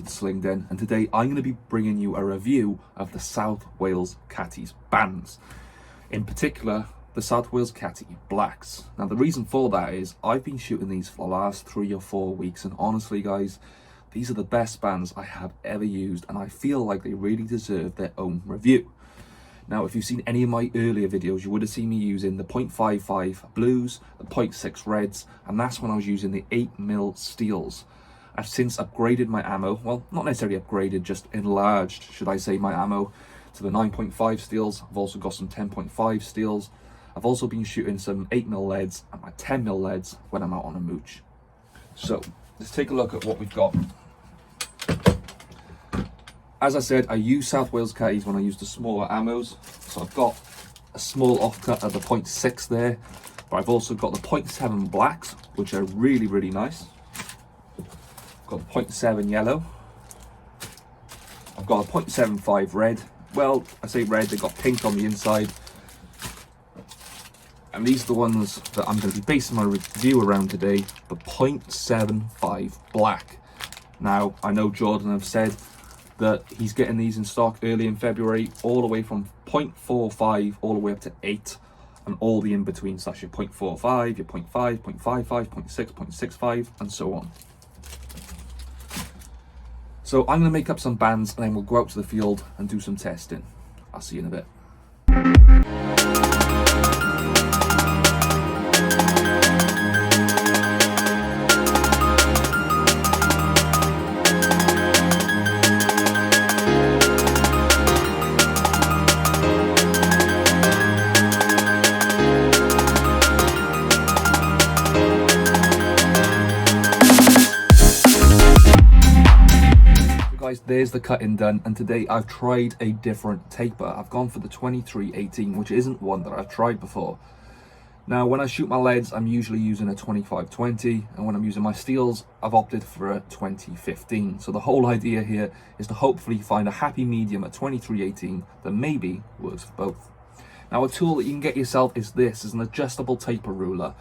the Sling Den, and today I'm going to be bringing you a review of the South Wales Cattys bands. In particular, the South Wales Catty Blacks. Now the reason for that is I've been shooting these for the last 3 or 4 weeks, and honestly guys, these are the best bands I have ever used, and I feel like they really deserve their own review. Now, if you've seen any of my earlier videos, you would have seen me using the .55 blues, the .6 reds, and that's when I was using the 8mm steels. I've since upgraded my ammo, well, not necessarily upgraded, just enlarged, should I say, my ammo to the 9.5 steels. I've also got some 10.5 steels. I've also been shooting some 8mm leads and my 10mm leads when I'm out on a mooch. So, let's take a look at what we've got. As I said, I use South Wales Cattys when I use the smaller ammos. So I've got a small offcut of the .6 there, but I've also got the .7 blacks, which are really, really nice. I've got the .7 yellow. I've got a .75 red. Well, I say red, they've got pink on the inside. And these are the ones that I'm going to be basing my review around today, the .75 black. Now, I know Jordan have said that he's getting these in stock early in February, all the way from .45 all the way up to 8, and all the in-between, so that's your .45, your .5, .55, .6, .65, and so on. So I'm going to make up some bands, and then we'll go out to the field and do some testing. I'll see you in a bit. Guys, there's the cutting done, and today I've tried a different taper. I've gone for the 2318, which isn't one that I've tried before. Now, when I shoot my leads, I'm usually using a 2520, and when I'm using my steels, I've opted for a 2015. So the whole idea here is to hopefully find a happy medium at 2318 that maybe works for both. Now, a tool that you can get yourself is an adjustable taper ruler.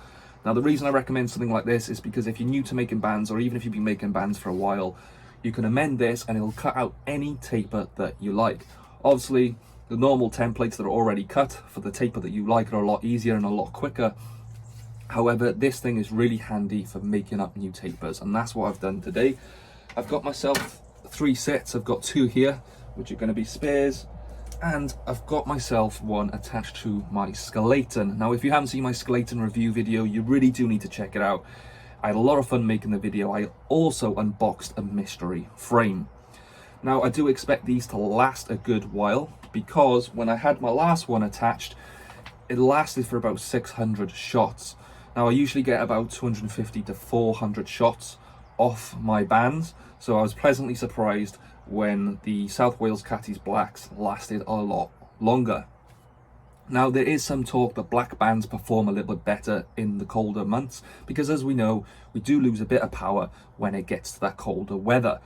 Now, the reason I recommend something like this is because if you're new to making bands, or even if you've been making bands for a while, you can amend this and it'll cut out any taper that you like. Obviously, the normal templates that are already cut for the taper that you like are a lot easier and a lot quicker. However, this thing is really handy for making up new tapers, and that's what I've done today. I've got myself 3 sets. I've got 2 here, which are going to be spares, and I've got myself one attached to my skeleton. Now, if you haven't seen my skeleton review video, you really do need to check it out. I had a lot of fun making the video. I also unboxed a mystery frame. Now, I do expect these to last a good while, because when I had my last one attached, it lasted for about 600 shots. Now, I usually get about 250 to 400 shots off my bands, so I was pleasantly surprised when the South Wales Cattys Blacks lasted a lot longer. Now, there is some talk that black bands perform a little bit better in the colder months, because as we know, we do lose a bit of power when it gets to that colder weather.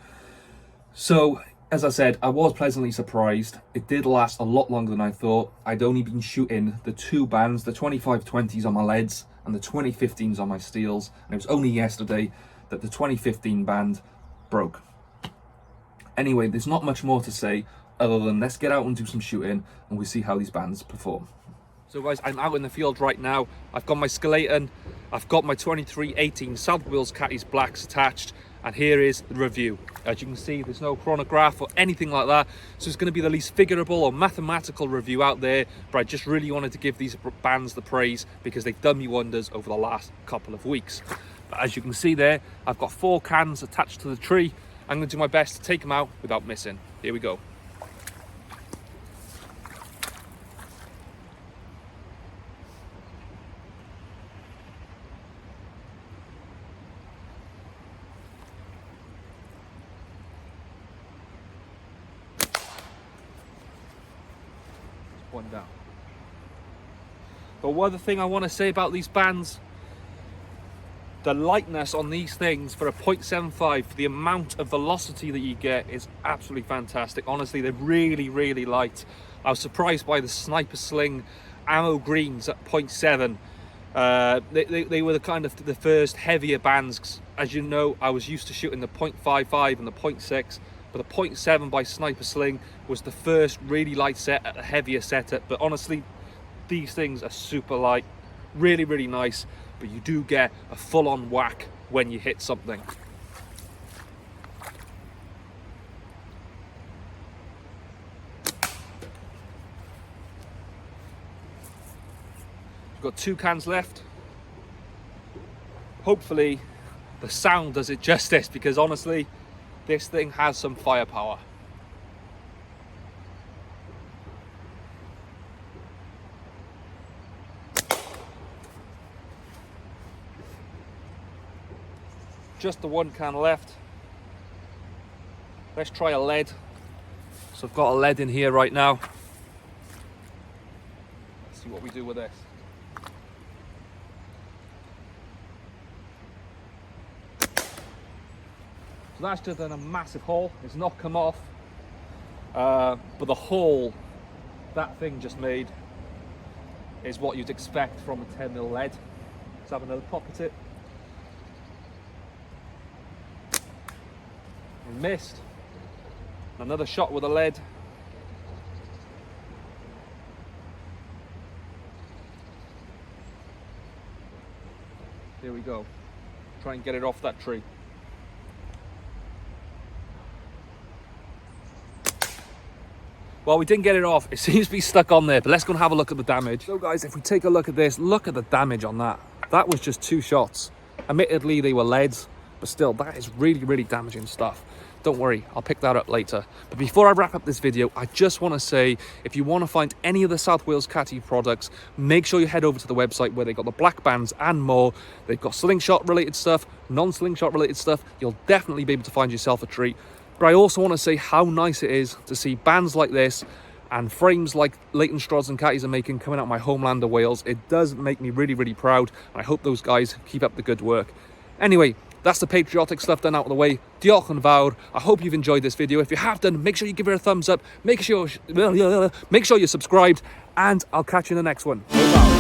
So, as I said, I was pleasantly surprised. It did last a lot longer than I thought. I'd only been shooting the 2 bands, the 2520s on my leads and the 2015s on my steels, and it was only yesterday that the 2015 band broke. Anyway, there's not much more to say other than let's get out and do some shooting and we'll see how these bands perform. So guys, I'm out in the field right now. I've got my skeleton, I've got my 2318 South Wales Cattys Blacks attached, and here is the review. As you can see, there's no chronograph or anything like that, so it's going to be the least figurable or mathematical review out there, but I just really wanted to give these bands the praise because they've done me wonders over the last couple of weeks. But as you can see there, I've got 4 cans attached to the tree. I'm going to do my best to take them out without missing. Here we go. One down. But one other thing I want to say about these bands, the lightness on these things for a .75, for the amount of velocity that you get, is absolutely fantastic. Honestly, they're really, really light. I was surprised by the Sniper Sling ammo greens at .7. They were the kind of the first heavier bands. As you know, I was used to shooting the .55 and the .6, but the .7 by Sniper Sling was the first really light set at a heavier setup. But honestly, these things are super light, really, really nice, but you do get a full-on whack when you hit something. We've got 2 cans left. Hopefully the sound does it justice, because honestly, this thing has some firepower. Just the 1 can left. Let's try a lead. So I've got a lead in here right now. Let's see what we do with this. So that's just done a massive hole. It's not come off, but the hole that thing just made is what you'd expect from a 10mm lead. Let's have another pop at it. We missed. Another shot with a lead. Here we go. Try and get it off that tree. Well, we didn't get it off. It seems to be stuck on there, but let's go and have a look at the damage. So guys, if we take a look at this, look at the damage on that. That was just 2 shots. Admittedly, they were leads, but still, that is really, really damaging stuff. Don't worry, I'll pick that up later. But before I wrap up this video, I just want to say, if you want to find any of the South Wales Catty products, make sure you head over to the website where they've got the black bands and more. They've got slingshot related stuff, non-slingshot related stuff. You'll definitely be able to find yourself a treat. But I also want to say how nice it is to see bands like this and frames like Leighton Strods and Cattys are making coming out of my homeland of Wales. It does make me really, really proud, and I hope those guys keep up the good work. Anyway, that's the patriotic stuff done out of the way. Diolch yn fawr. I hope you've enjoyed this video. If you have done, make sure you give it a thumbs up. Make sure you're subscribed, and I'll catch you in the next one. Bye-bye.